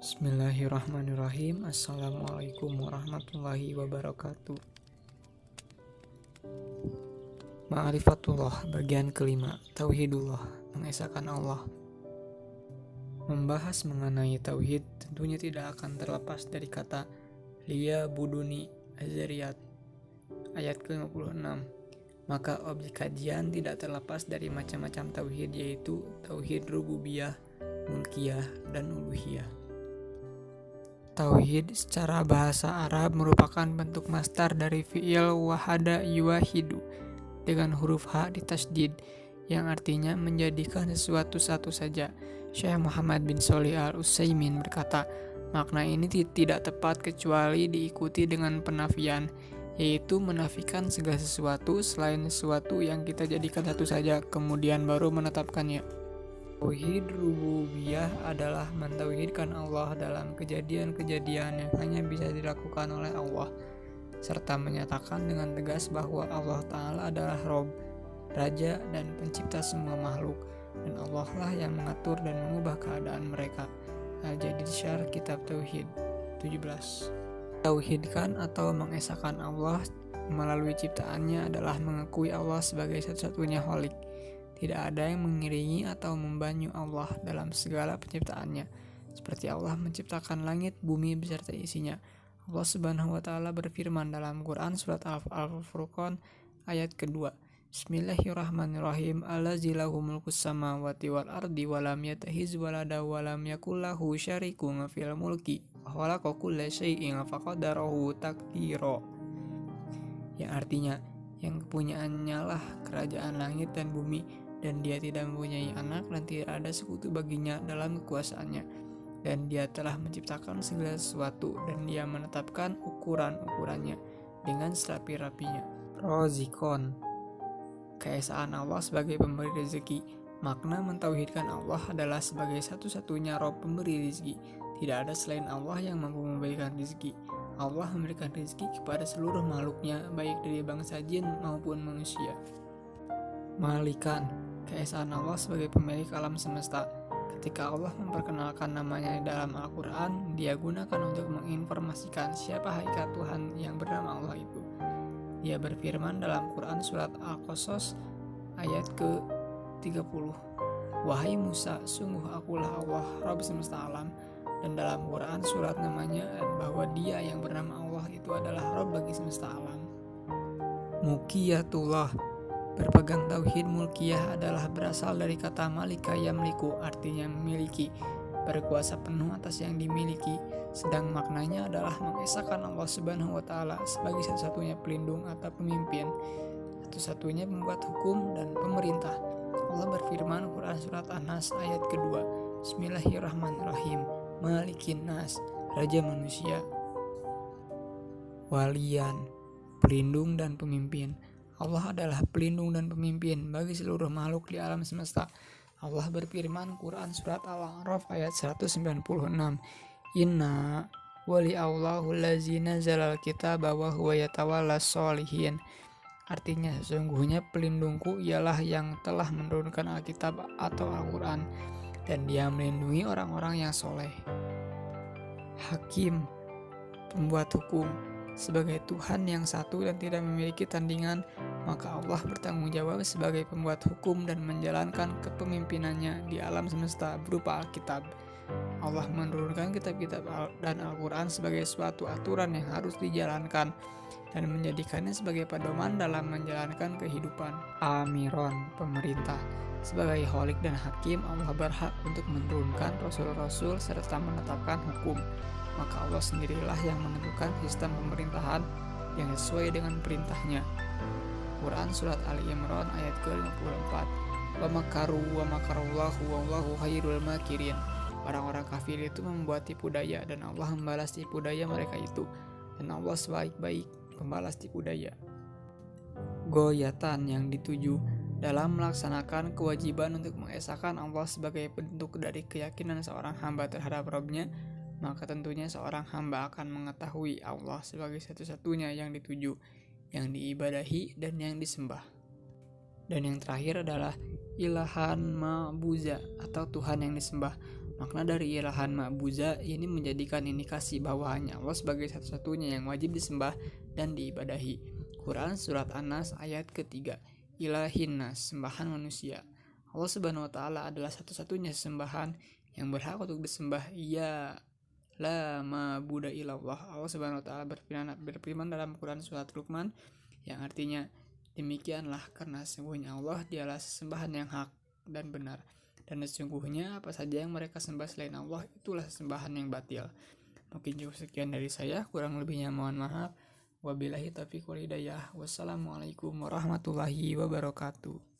Bismillahirrahmanirrahim. Assalamualaikum warahmatullahi wabarakatuh. Ma'rifatullah bagian kelima. Tauhidullah, mengesahkan Allah. Membahas mengenai tauhid tentunya tidak akan terlepas dari kata liya buduni Az-Zariyat ayat ke-56. Maka objek kajian tidak terlepas dari macam-macam tauhid, yaitu tauhid rububiyah, mulkiyah, dan uluhiyah. Tauhid secara bahasa Arab merupakan bentuk masdar dari fi'il wahada yuwahidu dengan huruf H ditasydid yang artinya menjadikan sesuatu satu saja. Syekh Muhammad bin Shalih Al-Utsaimin berkata, makna ini tidak tepat kecuali diikuti dengan penafian, yaitu menafikan segala sesuatu selain sesuatu yang kita jadikan satu saja, kemudian baru menetapkannya. Tauhid rububiyah adalah mentauhidkan Allah dalam kejadian-kejadian yang hanya bisa dilakukan oleh Allah, serta menyatakan dengan tegas bahwa Allah Ta'ala adalah Rabb, Raja dan pencipta semua makhluk, dan Allah lah yang mengatur dan mengubah keadaan mereka. Al-Jadid Syarh Kitab Tauhid 17. Tauhidkan atau mengesahkan Allah melalui ciptaannya adalah mengakui Allah sebagai satu-satunya Khalik. Tidak ada yang mengiringi atau membanyu Allah dalam segala penciptaannya, seperti Allah menciptakan langit, bumi beserta isinya. Allah Subhanahu wa Ta'ala berfirman dalam Quran surat Al-Furqan ayat kedua, Bismillahirrahmanirrahim. Allazi lahu mulkus samawati wal ardi wa lam yattahiz walada wa lam yakul lahu syarikun fil mulki wa khalaqa kulla syai'in faqadarahu taqdira. Yang artinya, yang kepunyaannya lah kerajaan langit dan bumi, dan dia tidak mempunyai anak dan tidak ada sekutu baginya dalam kekuasaannya, dan dia telah menciptakan segala sesuatu dan dia menetapkan ukuran-ukurannya dengan serapi-rapinya. Rozikon, keesaan Allah sebagai pemberi rezeki. Makna mentauhidkan Allah adalah sebagai satu-satunya Rabb pemberi rezeki. Tidak ada selain Allah yang mampu memberikan rezeki. Allah memberikan rezeki kepada seluruh makhluknya, baik dari bangsa jin maupun manusia. Malikan, keesaan Allah sebagai pemilik alam semesta. Ketika Allah memperkenalkan namanya dalam Al-Quran, dia gunakan untuk menginformasikan siapa hakikat Tuhan yang bernama Allah itu. Dia berfirman dalam Quran surat Al-Qasas ayat ke-30, wahai Musa, sungguh akulah Allah, Rabb semesta alam. Dan dalam Quran surat namanya bahwa dia yang bernama Allah itu adalah Rabb bagi semesta alam. Mulkiyatullah, berpegang tauhid mulkiyah adalah berasal dari kata malika yamliku, artinya memiliki, berkuasa penuh atas yang dimiliki, sedang maknanya adalah mengesahkan Allah Subhanahu wa Ta'ala sebagai satu-satunya pelindung atau pemimpin, satu-satunya pembuat hukum dan pemerintah. Allah berfirman Quran surat An-Nas ayat kedua, Bismillahirrahmanirrahim. Malikin nas, raja manusia. Waliyan, pelindung dan pemimpin. Allah adalah pelindung dan pemimpin bagi seluruh makhluk di alam semesta. Allah berfirman Quran surat Al-A'raf ayat 196, Inna wali Allahu allazi nazalal kitaba wa huwa yatawallas sholihin. Artinya, sesungguhnya pelindungku ialah yang telah menurunkan Alkitab atau Al-Quran, dan dia melindungi orang-orang yang soleh. Hakim, pembuat hukum. Sebagai Tuhan yang satu dan tidak memiliki tandingan, maka Allah bertanggung jawab sebagai pembuat hukum dan menjalankan kepemimpinannya di alam semesta berupa Alkitab. Allah menurunkan kitab-kitab dan Al-Quran sebagai suatu aturan yang harus dijalankan dan menjadikannya sebagai pedoman dalam menjalankan kehidupan. Amiron, pemerintah. Sebagai Khalik dan Hakim, Allah berhak untuk menurunkan Rasul-Rasul serta menetapkan hukum. Maka Allah sendirilah yang menentukan sistem pemerintahan yang sesuai dengan perintahnya. Quran surat Ali Imran ayat ke-54, wa makaru wa makarallahu wallahu khairul makirin. Orang-orang kafir itu membuat tipu daya dan Allah membalas tipu daya mereka itu, dan Allah sebaik-baik pembalas tipu daya. Goyatan yang dituju dalam melaksanakan kewajiban untuk mengesahkan Allah sebagai bentuk dari keyakinan seorang hamba terhadap Rabb-nya, maka tentunya seorang hamba akan mengetahui Allah sebagai satu-satunya yang dituju, yang diibadahi dan yang disembah. Dan yang terakhir adalah ilahan ma'buza atau Tuhan yang disembah. Makna dari ilahan ma'buza ini menjadikan indikasi bahwa hanya Allah sebagai satu-satunya yang wajib disembah dan diibadahi. Quran Surat An-Nas ayat ketiga. Ilahin nas, sembahan manusia. Allah Subhanahu wa Ta'ala adalah satu-satunya sembahan yang berhak untuk disembah. Ya la ma'buda illallah. Allah Subhanahu wa Ta'ala berfirman dalam Quran Surat Luqman yang artinya, demikianlah karena sesungguhnya Allah dialah sesembahan yang hak dan benar, dan sesungguhnya apa saja yang mereka sembah selain Allah itulah sembahan yang batil. Mungkin cukup sekian dari saya, kurang lebihnya mohon maaf. Wabillahi taufiq wal hidayah. Wassalamualaikum warahmatullahi wabarakatuh.